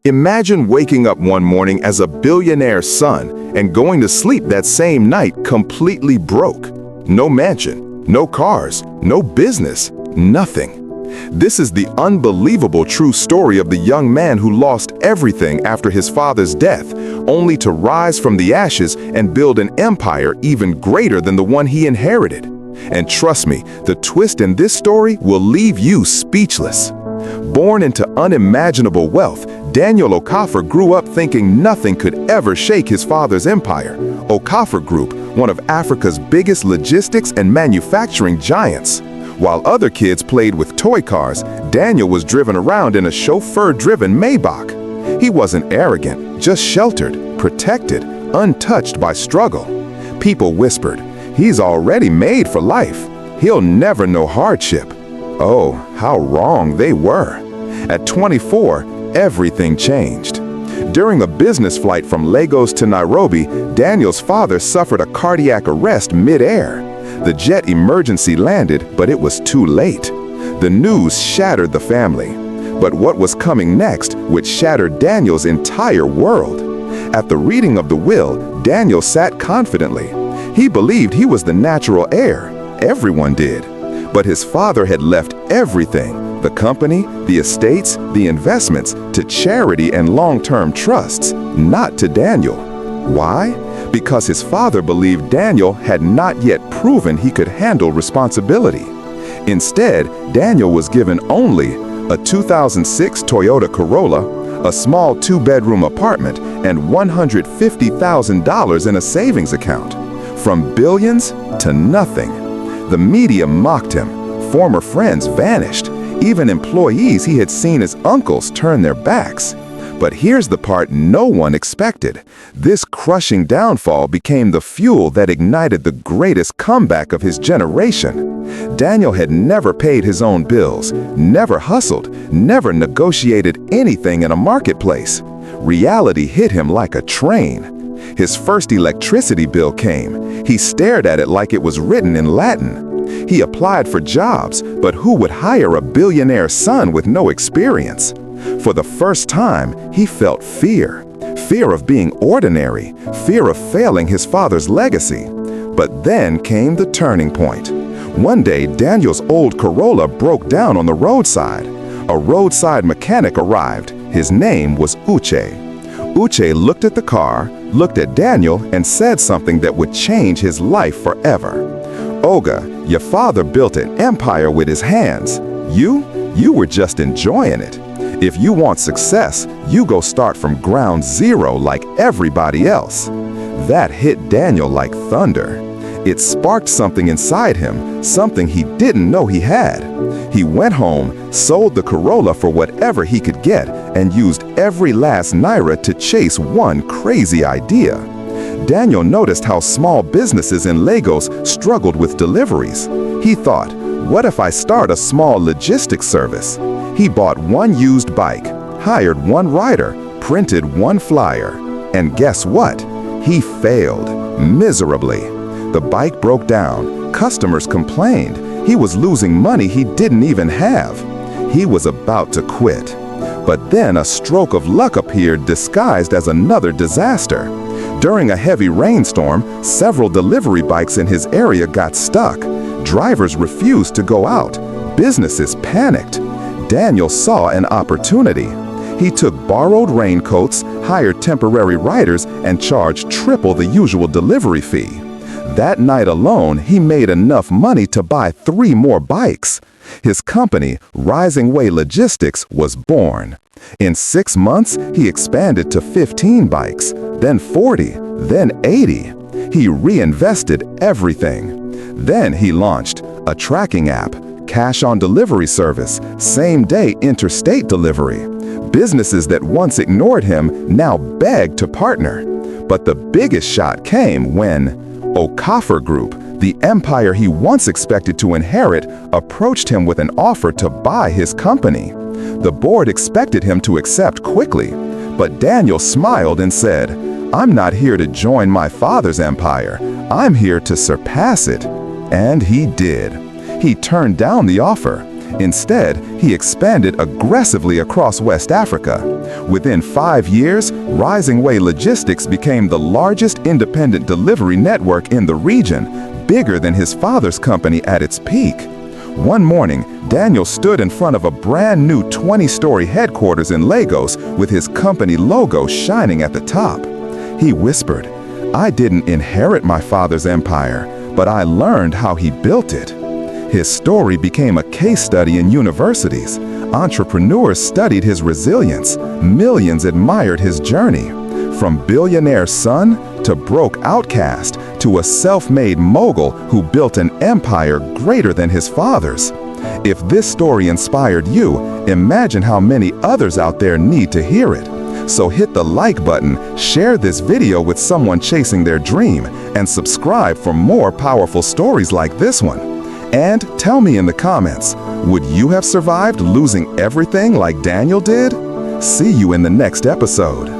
Imagine waking up one morning as a billionaire's son and going to sleep that same night completely broke. No mansion, no cars, no business, nothing. This is the unbelievable true story of the young man who lost everything after his father's death, only to rise from the ashes and build an empire even greater than the one he inherited. And trust me, the twist in this story will leave you speechless. Born into unimaginable wealth, Daniel Okafor grew up thinking nothing could ever shake his father's empire. Okafor Group, one of Africa's biggest logistics and manufacturing giants. While other kids played with toy cars, Daniel was driven around in a chauffeur-driven Maybach. He wasn't arrogant, just sheltered, protected, untouched by struggle. People whispered, "He's already made for life. He'll never know hardship." Oh, how wrong they were. At 24, everything changed. During a business flight from Lagos to Nairobi, Daniel's father suffered a cardiac arrest mid-air. The jet emergency landed, but it was too late. The news shattered the family. But what was coming next would shatter Daniel's entire world. At the reading of the will, Daniel sat confidently. He believed he was the natural heir. Everyone did. But his father had left everything, the company, the estates, the investments, to charity and long-term trusts, not to Daniel. Why? Because his father believed Daniel had not yet proven he could handle responsibility. Instead, Daniel was given only a 2006 Toyota Corolla, a small two-bedroom apartment, and $150,000 in a savings account. From billions to nothing. The media mocked him. Former friends vanished. Even employees he had seen as uncles turned their backs. But here's the part no one expected. This crushing downfall became the fuel that ignited the greatest comeback of his generation. Daniel had never paid his own bills, never hustled, never negotiated anything in a marketplace. Reality hit him like a train. His first electricity bill came. He stared at it like it was written in Latin. He applied for jobs, but who would hire a billionaire son with no experience? For the first time, he felt fear. Fear of being ordinary, fear of failing his father's legacy. But then came the turning point. One day, Daniel's old Corolla broke down on the roadside. A roadside mechanic arrived. His name was Uche. Uche looked at the car, looked at Daniel, and said something that would change his life forever. "Oga, your father built an empire with his hands. You were just enjoying it. If you want success, you go start from ground zero like everybody else." That hit Daniel like thunder. It sparked something inside him, something he didn't know he had. He went home, sold the Corolla for whatever he could get, and used every last naira to chase one crazy idea. Daniel noticed how small businesses in Lagos struggled with deliveries. He thought, what if I start a small logistics service? He bought one used bike, hired one rider, printed one flyer. And guess what? He failed miserably. The bike broke down, customers complained, he was losing money he didn't even have. He was about to quit. But then a stroke of luck appeared disguised as another disaster. During a heavy rainstorm, several delivery bikes in his area got stuck. Drivers refused to go out. Businesses panicked. Daniel saw an opportunity. He took borrowed raincoats, hired temporary riders, and charged triple the usual delivery fee. That night alone, he made enough money to buy 3 more bikes. His company, Rising Way Logistics, was born. In 6 months, he expanded to 15 bikes, then 40, then 80. He reinvested everything. Then he launched a tracking app, cash-on-delivery service, same-day interstate delivery. Businesses that once ignored him now begged to partner. But the biggest shot came when Okafor Group, the empire he once expected to inherit, approached him with an offer to buy his company. The board expected him to accept quickly, but Daniel smiled and said, "I'm not here to join my father's empire. I'm here to surpass it." And he did. He turned down the offer. Instead, he expanded aggressively across West Africa. Within 5 years, Rising Way Logistics became the largest independent delivery network in the region, bigger than his father's company at its peak. One morning, Daniel stood in front of a brand new 20-story headquarters in Lagos with his company logo shining at the top. He whispered, "I didn't inherit my father's empire, but I learned how he built it." His story became a case study in universities. Entrepreneurs studied his resilience. Millions admired his journey. From billionaire son to broke outcast to a self-made mogul who built an empire greater than his father's. If this story inspired you, imagine how many others out there need to hear it. So hit the like button, share this video with someone chasing their dream, and subscribe for more powerful stories like this one. And tell me in the comments, would you have survived losing everything like Daniel did? See you in the next episode.